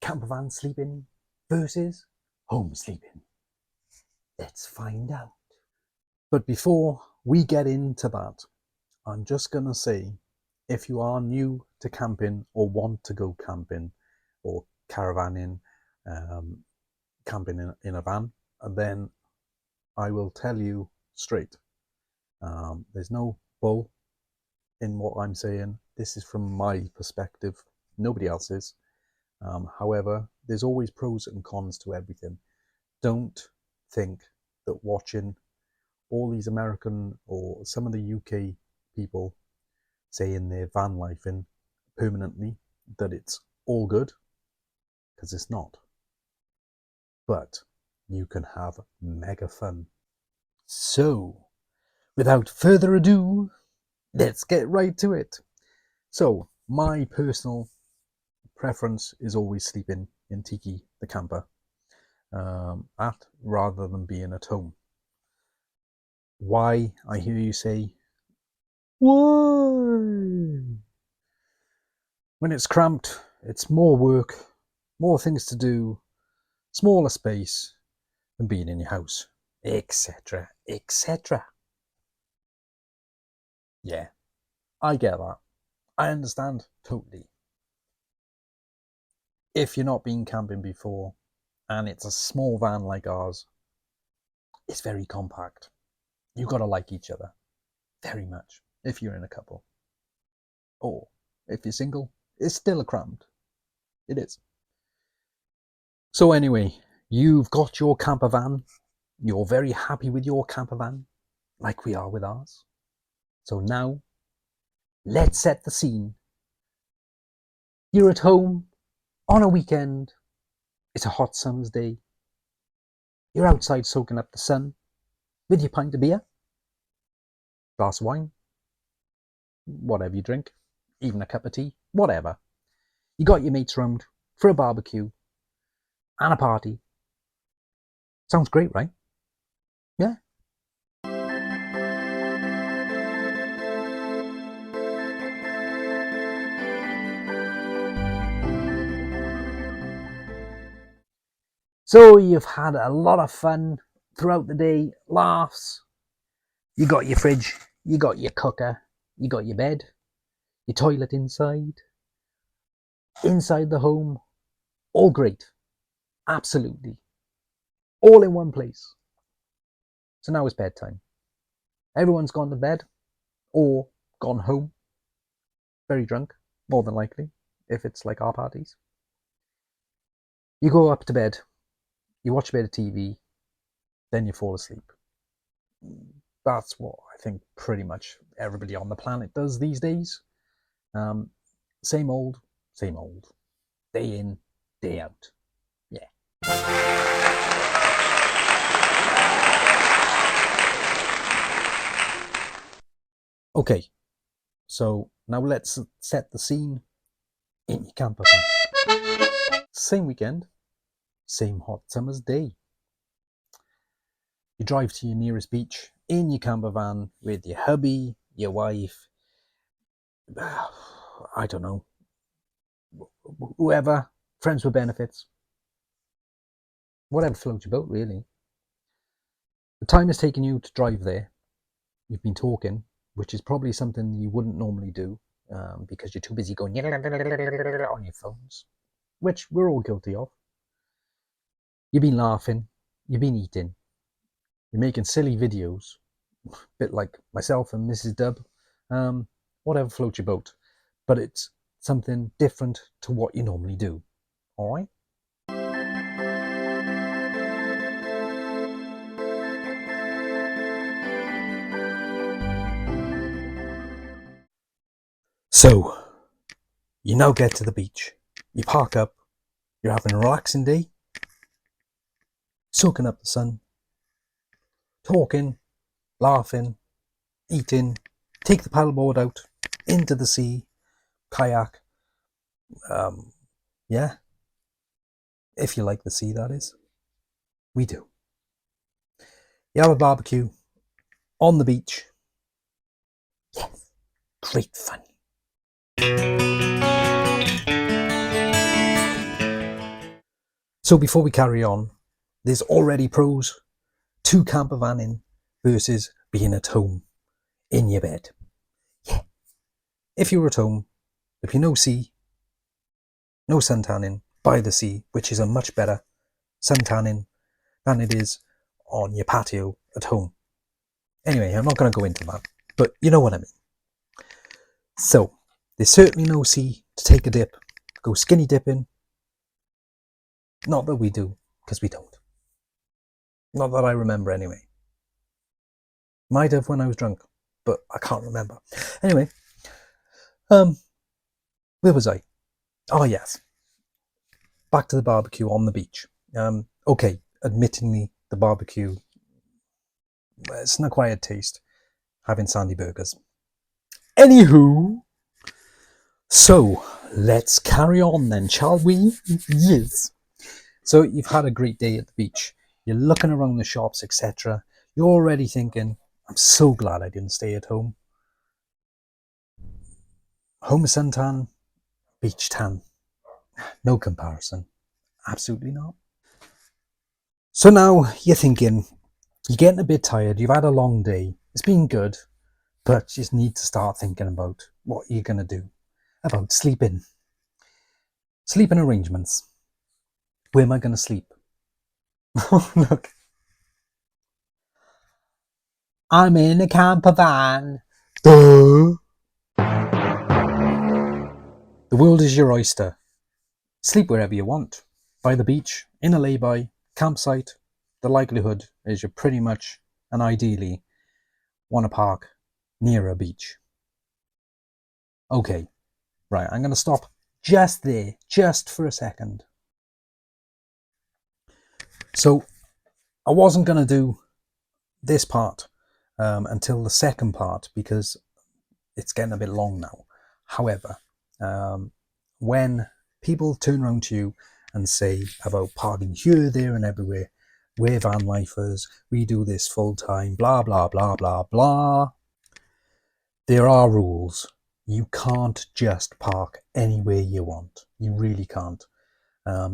campervan sleeping versus home sleeping? Let's find out. But before we get into that, I'm just going to say, if you are new to camping or want to go camping or caravanning, camping in a van, then I will tell you straight. There's no bull in what I'm saying. This is from my perspective, nobody else's. However, there's always pros and cons to everything. Don't think that watching all these American or some of the UK people saying they're van lifing permanently that it's all good, because it's not. But you can have mega fun. So, without further ado, let's get right to it. So, my personal preference is always sleeping in Tykie, the camper, rather than being at home. Why, I hear you say, why? When it's cramped, it's more work, more things to do, smaller space than being in your house, etc., etc. Yeah, I get that. I understand totally. If you're not been camping before and it's a small van like ours, it's very compact. You've got to like each other very much if you're in a couple. Or if you're single, it's still a cramped. It is. So anyway, you've got your camper van. You're very happy with your camper van, like we are with ours. So now, let's set the scene. You're at home on a weekend. It's a hot summer's day. You're outside soaking up the sun with your pint of beer, glass of wine, whatever you drink, even a cup of tea, whatever. You got your mates round for a barbecue and a party. Sounds great, right? Yeah. So you've had a lot of fun throughout the day, laughs. You got your fridge, you got your cooker, you got your bed, your toilet inside the home. All great. Absolutely. All in one place. So now it's bedtime. Everyone's gone to bed or gone home. Very drunk, more than likely, if it's like our parties. You go up to bed, you watch a bit of TV, then you fall asleep. That's what I think pretty much everybody on the planet does these days. Same old, day in, day out. Yeah. Okay, so now let's set the scene in your camper van. Same weekend, same hot summer's day. You drive to your nearest beach in your camper van with your hubby, your wife, I don't know, whoever, friends with benefits, whatever floats your boat, really. The time it's taken you to drive there, you've been talking, which is probably something you wouldn't normally do because you're too busy going on your phones, which we're all guilty of. You've been laughing, you've been eating, you're making silly videos, a bit like myself and Mrs. Dub, whatever floats your boat, but it's something different to what you normally do, all right? So, you now get to the beach, you park up, you're having a relaxing day, soaking up the sun, talking, laughing, eating, take the paddleboard out, into the sea, kayak, yeah, if you like the sea, that is. We do. You have a barbecue on the beach. Yes, great fun. So before we carry on, there's already pros to campervanning versus being at home in your bed. Yeah. If you're at home, if you no sea, no sun tanning by the sea, which is a much better sun tanning than it is on your patio at home. Anyway, I'm not going to go into that, but you know what I mean. So, there's certainly no sea to take a dip, go skinny dipping. Not that we do, because we don't. Not that I remember anyway. Might have when I was drunk, but I can't remember. Anyway, where was I? Oh yes, back to the barbecue on the beach. Okay, admittingly, the barbecue, it's an acquired taste, having sandy burgers. Anywho, so let's carry on then, shall we? Yes. So you've had a great day at the beach. You're looking around the shops, etc. You're already thinking, I'm so glad I didn't stay at home. Home suntan, beach tan. No comparison. Absolutely not. So now you're thinking, you're getting a bit tired, you've had a long day, it's been good, but you just need to start thinking about what you're going to do. About sleeping. Sleeping arrangements. Where am I going to sleep? Look. I'm in a camper van. Duh. The world is your oyster. Sleep wherever you want. By the beach, in a lay-by, campsite. The likelihood is you pretty much, and ideally, want to park near a beach. Okay, right, I'm going to stop just there, just for a second. So, I wasn't going to do this part until the second part because it's getting a bit long now. However, when people turn around to you and say about parking here, there and everywhere, we're van lifers, we do this full time, blah, blah, blah, blah, blah. There are rules. You can't just park anywhere you want. You really can't.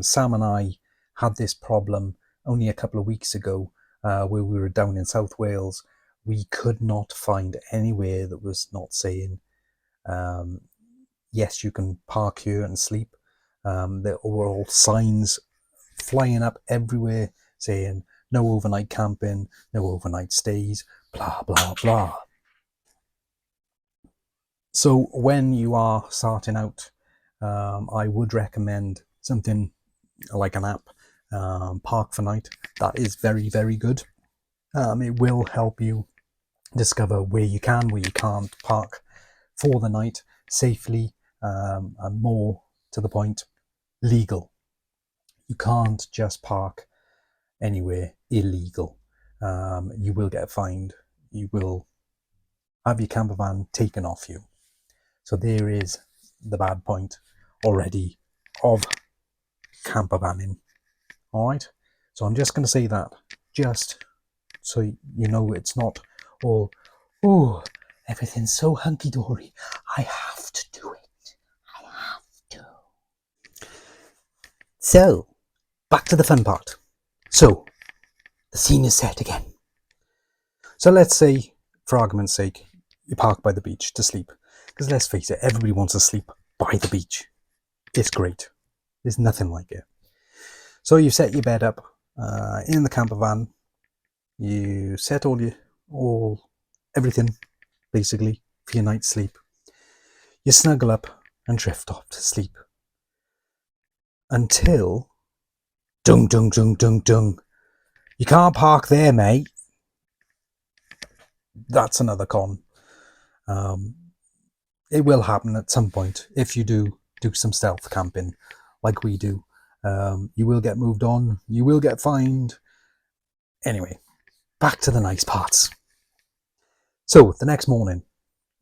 Sam and I had this problem only a couple of weeks ago where we were down in South Wales. We could not find anywhere that was not saying, yes, you can park here and sleep. There were all signs flying up everywhere saying no overnight camping, no overnight stays, blah, blah, blah. So when you are starting out, I would recommend something like an app, Park for Night. That is very, very good. It will help you discover where you can, where you can't park for the night safely, and more to the point, legal. You can't just park anywhere illegal. You will get fined. You will have your camper van taken off you. So there is the bad point already of camper vanning. All right. So I'm just going to say that just so you know it's not all, oh, everything's so hunky-dory. I have to do it. I have to. So, back to the fun part. So, the scene is set again. So let's say, for argument's sake, you park by the beach to sleep. Because let's face it, everybody wants to sleep by the beach. It's great. There's nothing like it. So you set your bed up in the camper van. You set everything, basically, for your night's sleep. You snuggle up and drift off to sleep. Until, dung, dung, dung, dung, dung. You can't park there, mate. That's another con. It will happen at some point if you do some stealth camping like we do. You will get moved on. You will get fined. Anyway, back to the nice parts. So the next morning,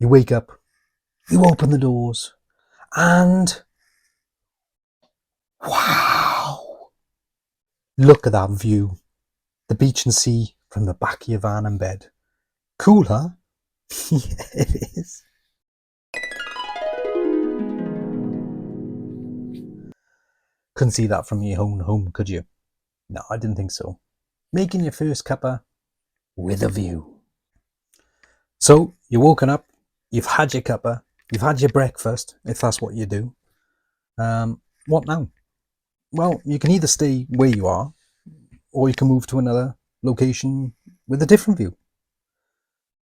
you wake up, you open the doors, and wow! Look at that view. The beach and sea from the back of your van and bed. Cool, huh? Yeah, it is. Couldn't see that from your own home, could you? No, I didn't think so. Making your first cuppa with a view. So you're woken up, you've had your cuppa, you've had your breakfast, if that's what you do. What now? Well, you can either stay where you are, or you can move to another location with a different view.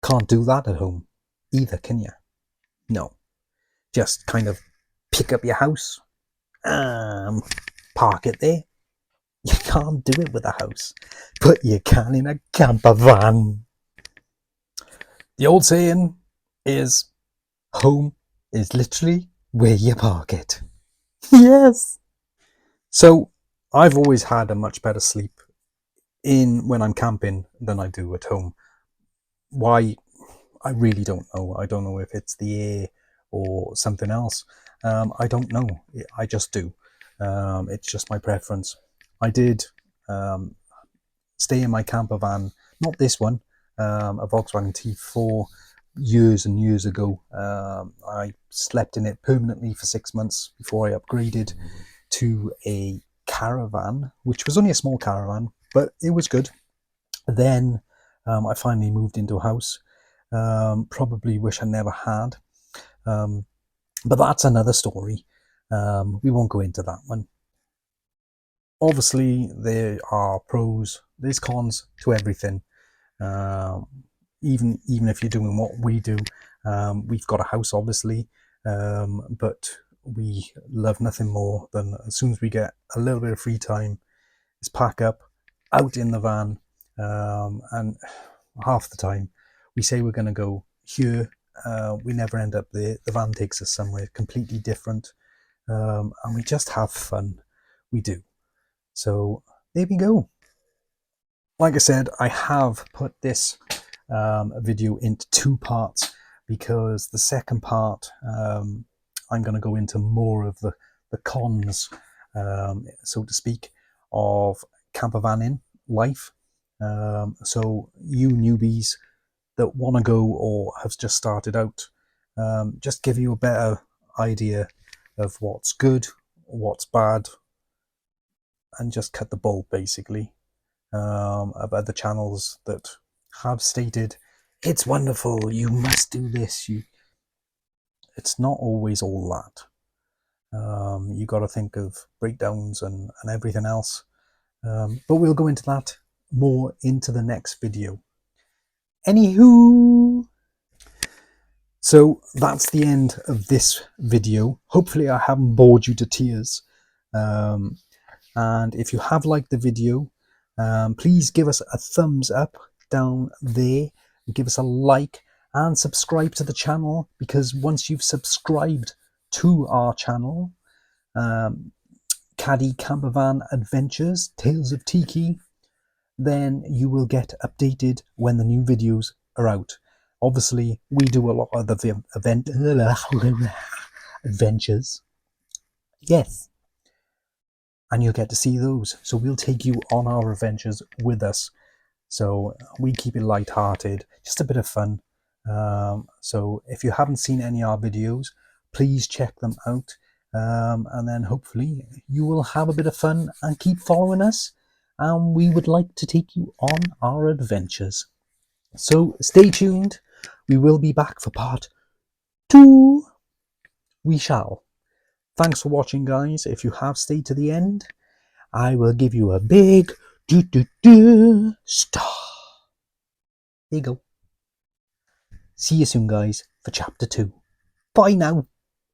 Can't do that at home either, can you? No. Just kind of pick up your house, park it there. You can't do it with a house, but you can in a camper van. The old saying is, home is literally where you park it. Yes. So I've always had a much better sleep when I'm camping than I do at home. Why? I really don't know. I don't know if it's the air or something else. I don't know. I just do. It's just my preference. I did stay in my camper van, not this one, a Volkswagen T4, years and years ago. I slept in it permanently for 6 months before I upgraded to a caravan, which was only a small caravan, but it was good. Then I finally moved into a house. Probably wish I never had, but that's another story. We won't go into that one. Obviously there are pros, there's cons to everything. Even if you're doing what we do, we've got a house obviously, but we love nothing more than, as soon as we get a little bit of free time, is pack up, out in the van, and half the time we say we're going to go here, we never end up there. The van takes us somewhere completely different, and we just have fun. We do. So there we go. Like I said, I have put this video into 2 parts, because the second part I'm going to go into more of the cons, so to speak, of campervanning life. So you newbies that want to go or have just started out, just give you a better idea of what's good, what's bad, and just cut the bulb basically, of other channels that have stated it's wonderful, you must do this. It's not always all that. You got to think of breakdowns and everything else, but we'll go into that more into the next video. Anywho, so that's the end of this video. Hopefully I haven't bored you to tears, and if you have liked the video, please give us a thumbs up down there, give us a like, and subscribe to the channel, because once you've subscribed to our channel, Caddy Campervan Adventures, Tales of Tykie, then you will get updated when the new videos are out. Obviously, we do a lot of the adventures. Yes. And you'll get to see those. So we'll take you on our adventures with us. So we keep it light-hearted, just a bit of fun. So if you haven't seen any of our videos, please check them out. And then hopefully you will have a bit of fun and keep following us. And we would like to take you on our adventures. So stay tuned. We will be back for part 2. We shall. Thanks for watching, guys. If you have stayed to the end, I will give you a big star. There you go. See you soon, guys, for chapter 2. Bye now.